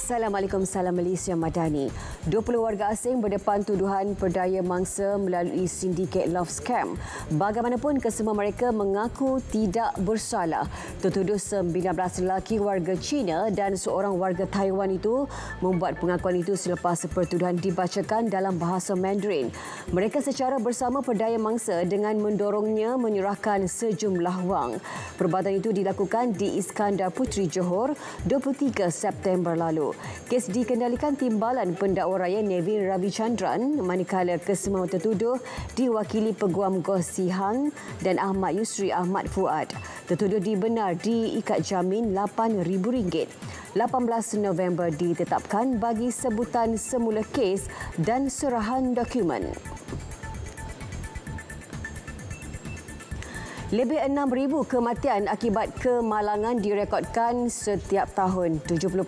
Assalamualaikum, salam Malaysia Madani. 20 warga asing berdepan tuduhan perdaya mangsa melalui sindiket love scam. Bagaimanapun, kesemua mereka mengaku tidak bersalah. Tertuduh 19 lelaki warga China dan seorang warga Taiwan itu membuat pengakuan itu selepas pertuduhan dibacakan dalam bahasa Mandarin. Mereka secara bersama perdaya mangsa dengan mendorongnya menyerahkan sejumlah wang. Perbuatan itu dilakukan di Iskandar Puteri, Johor, 23 September lalu. Kes dikendalikan Timbalan Pendakwa Raya Nevin Ravichandran, manakala kesemua tertuduh diwakili Peguam Goh Sihan dan Ahmad Yusri Ahmad Fuad. Tertuduh dibenar diikat jamin RM8,000. 18 November ditetapkan bagi sebutan semula kes dan serahan dokumen. Lebih 6,000 kematian akibat kemalangan direkodkan setiap tahun. 70%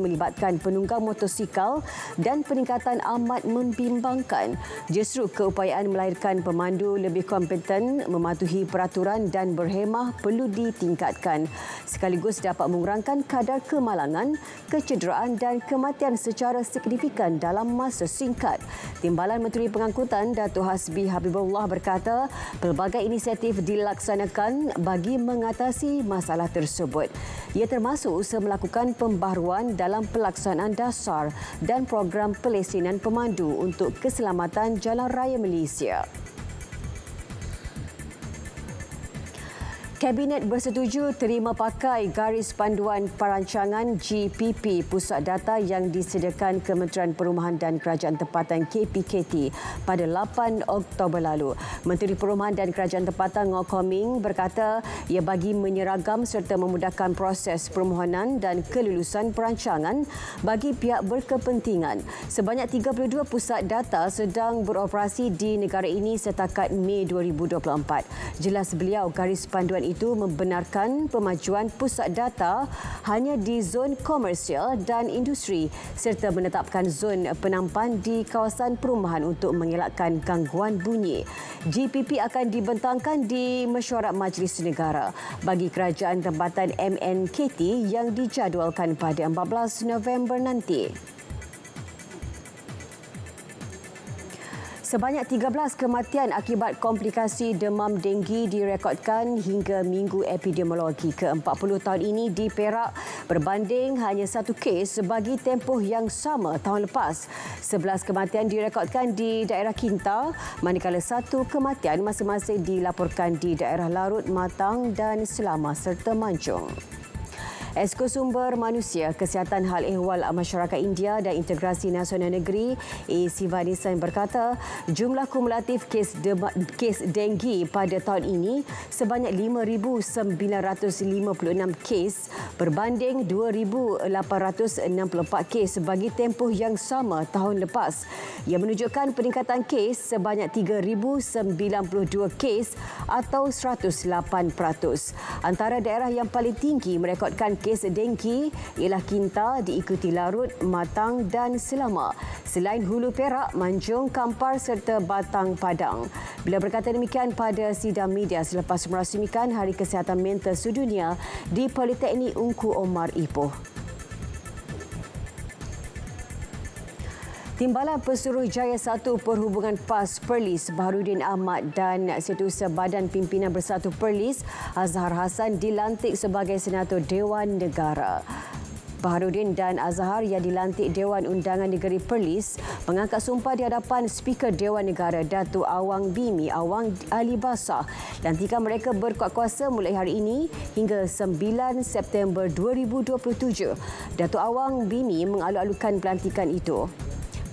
melibatkan penunggang motosikal dan peningkatan amat membimbangkan. Justru keupayaan melahirkan pemandu lebih kompeten, mematuhi peraturan dan berhemah perlu ditingkatkan. Sekaligus dapat mengurangkan kadar kemalangan, kecederaan dan kematian secara signifikan dalam masa singkat. Timbalan Menteri Pengangkutan Datuk Hasbi Habibullah berkata, pelbagai inisiatif dilaksanakan bagi mengatasi masalah tersebut. Ia termasuk usaha melakukan pembaharuan dalam pelaksanaan dasar dan program pelesinan pemandu untuk keselamatan jalan raya Malaysia. Kabinet bersetuju terima pakai garis panduan perancangan GPP Pusat Data yang disediakan Kementerian Perumahan dan Kerajaan Tempatan KPKT pada 8 Oktober lalu. Menteri Perumahan dan Kerajaan Tempatan Ngau Koming berkata ia bagi menyeragam serta memudahkan proses permohonan dan kelulusan perancangan bagi pihak berkepentingan. Sebanyak 32 pusat data sedang beroperasi di negara ini setakat Mei 2024. Jelas beliau, garis panduan itu membenarkan pemajuan pusat data hanya di zon komersial dan industri serta menetapkan zon penampan di kawasan perumahan untuk mengelakkan gangguan bunyi. GPP akan dibentangkan di Mesyuarat Majlis Negara bagi Kerajaan Tempatan MNKT yang dijadualkan pada 14 November nanti. Sebanyak 13 kematian akibat komplikasi demam denggi direkodkan hingga Minggu Epidemiologi ke-40 tahun ini di Perak berbanding hanya satu kes bagi tempoh yang sama tahun lepas. 11 kematian direkodkan di daerah Kinta, manakala satu kematian masing-masing dilaporkan di daerah Larut, Matang dan Selama serta Mancung. Esko Sumber Manusia, Kesihatan Hal Ehwal Masyarakat India dan Integrasi Nasional Negeri A. Sivanisan berkata jumlah kumulatif kes denggi pada tahun ini sebanyak 5,956 kes berbanding 2,864 kes bagi tempoh yang sama tahun lepas. Ia menunjukkan peningkatan kes sebanyak 3,092 kes atau 108%. Antara daerah yang paling tinggi merekodkan kes denggi ialah Kinta, diikuti Larut, Matang dan Selama. Selain Hulu Perak, Manjung, Kampar serta Batang Padang. Beliau berkata demikian pada sidang media selepas merasmikan Hari Kesihatan Mental Sedunia di Politeknik Ungku Omar Ipoh. Timbalan Pesuruhjaya 1 Perhubungan PAS Perlis Baharudin Ahmad dan Setiausaha Badan Pimpinan Bersatu Perlis Azhar Hassan dilantik sebagai Senator Dewan Negara. Baharudin dan Azhar yang dilantik Dewan Undangan Negeri Perlis mengangkat sumpah di hadapan Speaker Dewan Negara Datuk Awang Bimi Awang Ali Basah. Lantikan mereka berkuat kuasa mulai hari ini hingga 9 September 2027. Datuk Awang Bimi mengalu-alukan pelantikan itu.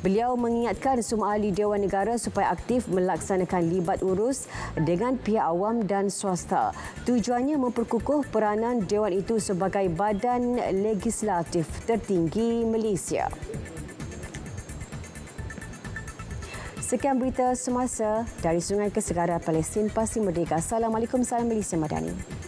Beliau mengingatkan semua ahli Dewan Negara supaya aktif melaksanakan libat urus dengan pihak awam dan swasta. Tujuannya memperkukuh peranan Dewan itu sebagai badan legislatif tertinggi Malaysia. Sekian berita semasa dari Sungai Kesegaran Palestin Pasti Merdeka. Assalamualaikum, salam Malaysia Madani.